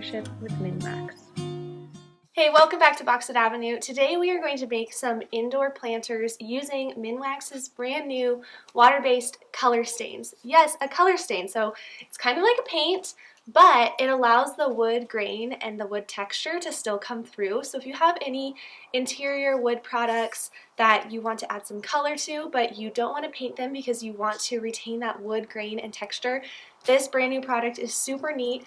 partnership with Minwax. Hey, welcome back to Boxwood Avenue. Today we are going to make some indoor planters using Minwax's brand new water-based color stains. Yes, a color stain. So it's kind of like a paint, but it allows the wood grain and the wood texture to still come through. So if you have any interior wood products that you want to add some color to, but you don't want to paint them because you want to retain that wood grain and texture, this brand new product is super neat.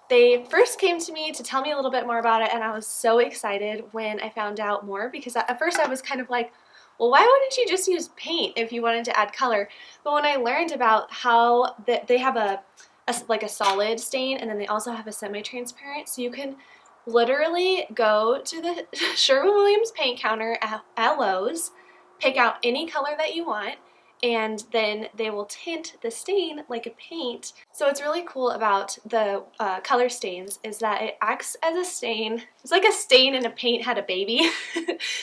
They first came to me to tell me a little bit more about it, and I was so excited when I found out more, because at first I was kind of like, well, why wouldn't you just use paint if you wanted to add color? But when I learned about how they have like a solid stain, and then they also have a semi-transparent, so you can literally go to the Sherwin-Williams paint counter at Lowe's, pick out any color that you want, and then they will tint the stain like a paint. So what's really cool about the color stains is that it acts as a stain. It's like a stain and a paint had a baby.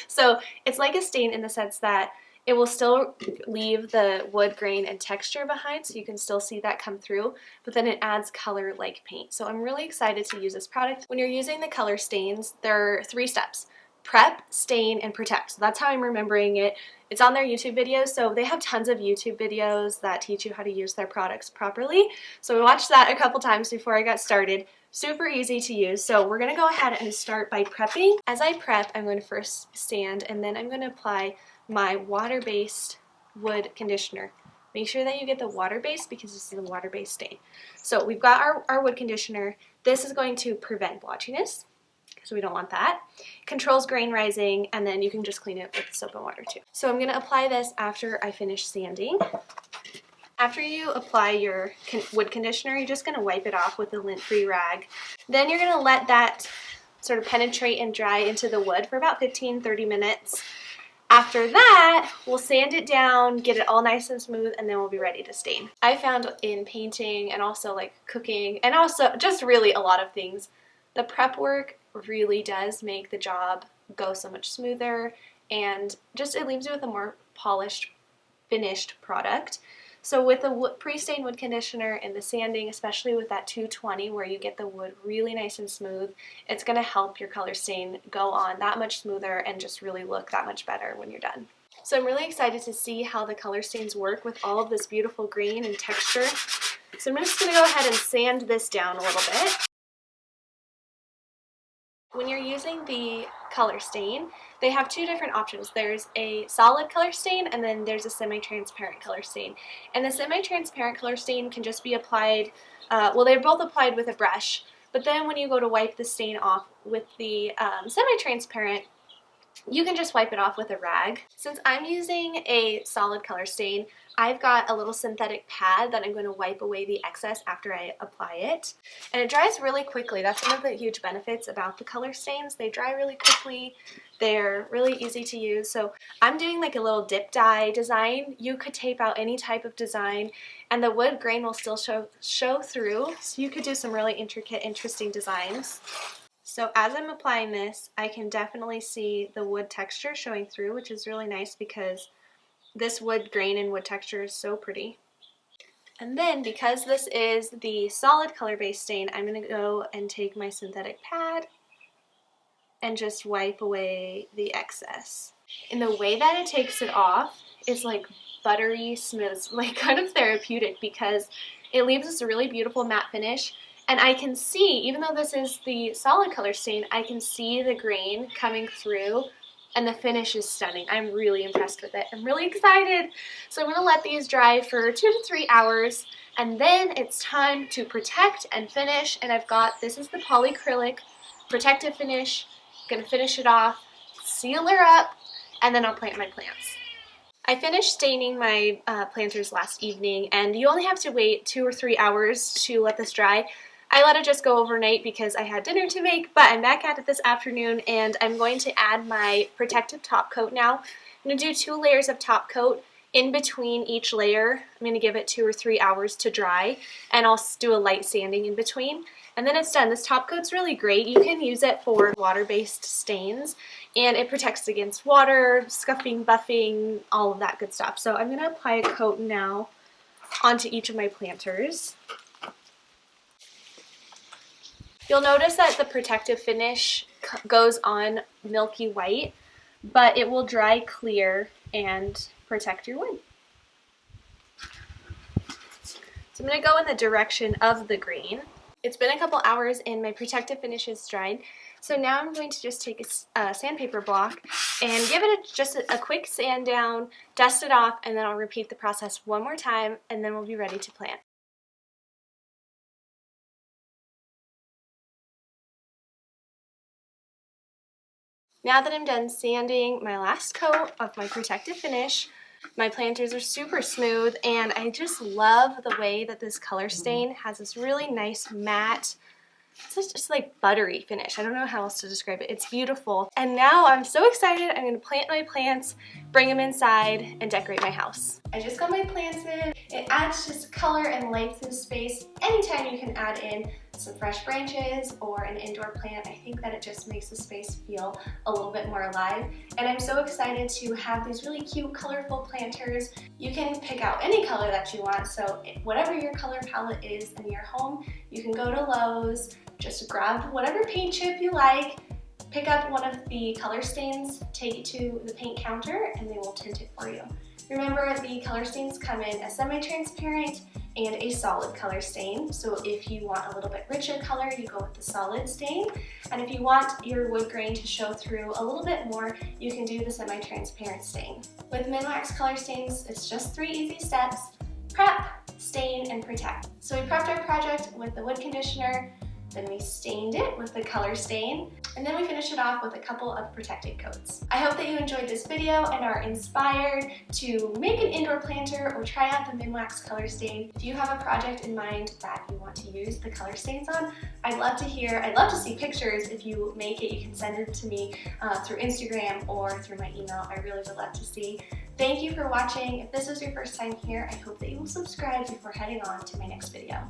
So it's like a stain in the sense that it will still leave the wood grain and texture behind, so you can still see that come through, but then it adds color like paint. So I'm really excited to use this product. When you're using the color stains, there are 3 steps: prep, stain, and protect. So that's how I'm remembering it. It's on their YouTube videos, so they have tons of YouTube videos that teach you how to use their products properly. So we watched that a couple times before I got started. Super easy to use. So we're gonna go ahead and start by prepping. As I prep, I'm going to first sand, and then I'm gonna apply my water-based wood conditioner. Make sure that you get the water-based because this is a water-based stain. So we've got our wood conditioner. This is going to prevent blotchiness, so we don't want that. Controls grain rising, and then you can just clean it with soap and water too. So I'm going to apply this after I finish sanding. After you apply your wood conditioner, you're just going to wipe it off with a lint-free rag. Then you're going to let that sort of penetrate and dry into the wood for about 15-30 minutes. After that, we'll sand it down, get it all nice and smooth, and then we'll be ready to stain. I found in painting and also like cooking and also just really a lot of things, the prep work really does make the job go so much smoother, and just it leaves you with a more polished, finished product. So with the pre-stained wood conditioner and the sanding, especially with that 220 where you get the wood really nice and smooth, it's going to help your color stain go on that much smoother and just really look that much better when you're done. So I'm really excited to see how the color stains work with all of this beautiful green and texture. So I'm just going to go ahead and sand this down a little bit. When you're using the color stain, they have 2 different options. There's a solid color stain, and then there's a semi-transparent color stain. And the semi-transparent color stain can just be applied, well, they're both applied with a brush, but then when you go to wipe the stain off with the semi-transparent, you can just wipe it off with a rag. Since I'm using a solid color stain, I've got a little synthetic pad that I'm going to wipe away the excess after I apply it. And it dries really quickly. That's one of the huge benefits about the color stains. They dry really quickly. They're really easy to use. So I'm doing like a little dip dye design. You could tape out any type of design, and the wood grain will still show through. So you could do some really intricate, interesting designs. So as I'm applying this, I can definitely see the wood texture showing through, which is really nice because this wood grain and wood texture is so pretty. And then because this is the solid color-based stain, I'm going to go and take my synthetic pad and just wipe away the excess. And the way that it takes it off is like buttery smooth. It's like kind of therapeutic because it leaves this really beautiful matte finish. And I can see, even though this is the solid color stain, I can see the grain coming through, and the finish is stunning. I'm really impressed with it. I'm really excited. So I'm going to let these dry for 2 to 3 hours, and then it's time to protect and finish. And I've got, this is the polyacrylic protective finish. I'm going to finish it off, seal her up, and then I'll plant my plants. I finished staining my planters last evening, and you only have to wait 2 or 3 hours to let this dry. I let it just go overnight because I had dinner to make, but I'm back at it this afternoon, and I'm going to add my protective top coat now. I'm going to do 2 layers of top coat. In between each layer, I'm going to give it 2 or 3 hours to dry, and I'll do a light sanding in between. And then it's done. This top coat's really great. You can use it for water-based stains, and it protects against water, scuffing, buffing, all of that good stuff. So I'm going to apply a coat now onto each of my planters. You'll notice that the protective finish goes on milky white, but it will dry clear and protect your wood. So I'm going to go in the direction of the green. It's been a couple hours and my protective finish is dried. So now I'm going to just take a sandpaper block and give it just a quick sand down, dust it off, and then I'll repeat the process one more time and then we'll be ready to plant. Now that I'm done sanding my last coat of my protective finish, my planters are super smooth and I just love the way that this color stain has this really nice matte, it's just like buttery finish. I don't know how else to describe it. It's beautiful. And now I'm so excited. I'm going to plant my plants, bring them inside, and decorate my house. I just got my plants in. It adds just color and life to the space. Anytime you can add in some fresh branches or an indoor plant, I think that it just makes the space feel a little bit more alive. And I'm so excited to have these really cute, colorful planters. You can pick out any color that you want. So whatever your color palette is in your home, you can go to Lowe's, just grab whatever paint chip you like, pick up one of the color stains, take it to the paint counter, and they will tint it for you. Remember, the color stains come in a semi-transparent and a solid color stain. So if you want a little bit richer color, you go with the solid stain. And if you want your wood grain to show through a little bit more, you can do the semi-transparent stain. With Minwax color stains, it's just 3 easy steps: prep, stain, and protect. So we prepped our project with the wood conditioner, then we stained it with the color stain, and then we finished it off with a couple of protected coats. I hope that you enjoyed this video and are inspired to make an indoor planter or try out the Minwax color stain. If you have a project in mind that you want to use the color stains on, I'd love to hear. I'd love to see pictures. If you make it, you can send it to me through Instagram or through my email. I really would love to see. Thank you for watching. If this is your first time here, I hope that you will subscribe before heading on to my next video.